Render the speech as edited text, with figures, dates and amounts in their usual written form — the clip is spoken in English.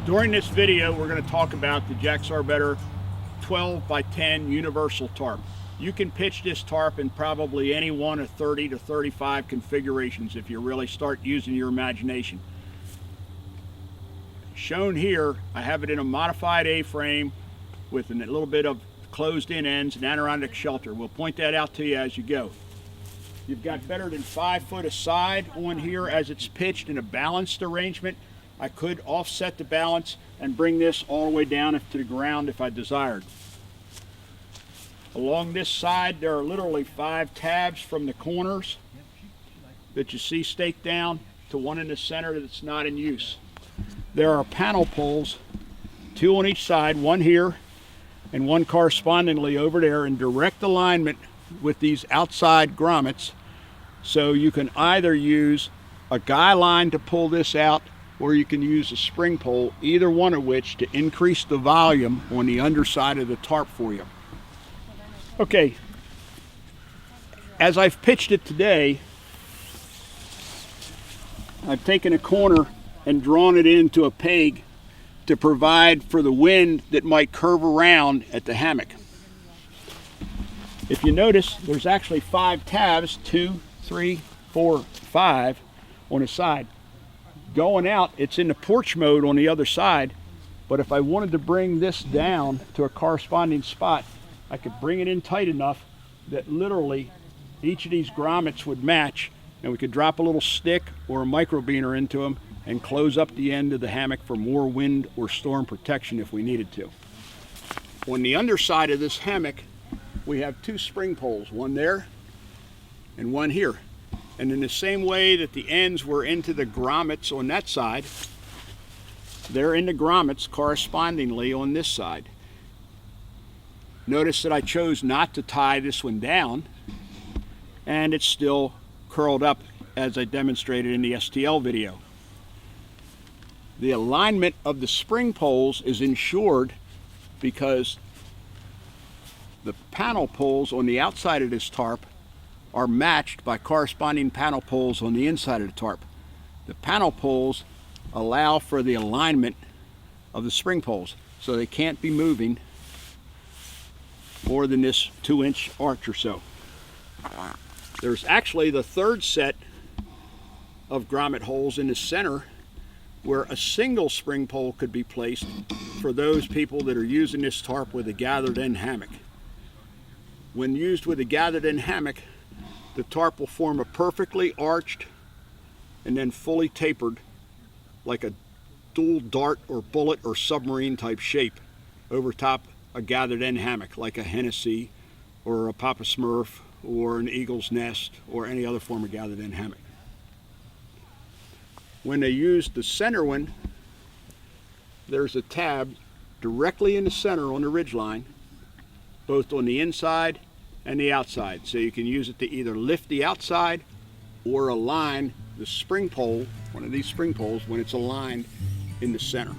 During this video, we're going to talk about the Jack Sarbetter 12'x10 Universal Tarp. You can pitch this tarp in probably any one of 30 to 35 configurations if you really start using your imagination. Shown here, I have it in a modified A-frame with a little bit of closed-in ends and Adirondack shelter. We'll point that out to you as you go. You've got better than 5 foot of side on here as it's pitched in a balanced arrangement. I could offset the balance and bring this all the way down to the ground if I desired. Along this side, there are literally 5 tabs from the corners that you see staked down to one in the center that's not in use. There are panel poles, 2 on each side, one here and one correspondingly over there in direct alignment with these outside grommets. So you can either use a guy line to pull this out, or you can use a spring pole, either one of which to increase the volume on the underside of the tarp for you. Okay, as I've pitched it today, I've taken a corner and drawn it into a peg to provide for the wind that might curve around at the hammock. If you notice, there's actually 5 tabs, 2, 3, 4, 5 on the side. Going out, it's in the porch mode on the other side, but if I wanted to bring this down to a corresponding spot, I could bring it in tight enough that literally each of these grommets would match, and we could drop a little stick or a microbiner into them and close up the end of the hammock for more wind or storm protection if we needed to. On the underside of this hammock, we have 2 spring poles, one there and one here. And in the same way that the ends were into the grommets on that side, they're in the grommets correspondingly on this side. Notice that I chose not to tie this one down, and it's still curled up as I demonstrated in the STL video. The alignment of the spring poles is ensured because the panel poles on the outside of this tarp are matched by corresponding panel poles on the inside of the tarp. The panel poles allow for the alignment of the spring poles, so they can't be moving more than this 2-inch arch or so. There's actually the 3rd set of grommet holes in the center where a single spring pole could be placed for those people that are using this tarp with a gathered end hammock. When used with a gathered end hammock, the tarp will form a perfectly arched and then fully tapered like a dual dart or bullet or submarine type shape over top a gathered end hammock like a Hennessy or a Papa Smurf or an Eagle's Nest or any other form of gathered end hammock. When they used the center one, there's a tab directly in the center on the ridgeline, both on the inside and the outside. So you can use it to either lift the outside or align the spring pole, one of these spring poles, when it's aligned in the center.